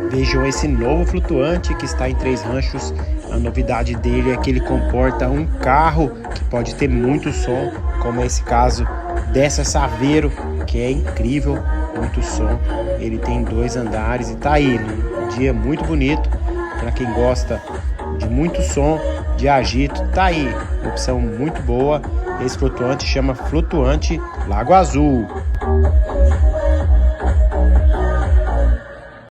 Vejam esse novo flutuante que está em Três Ranchos. A novidade dele é que ele comporta um carro que pode ter muito som, como é esse caso dessa Saveiro, que é incrível, muito som. Ele tem 2 andares e tá aí, um dia muito bonito para quem gosta de muito som, de agito. Tá aí, opção muito boa. Esse flutuante chama Flutuante Lago Azul.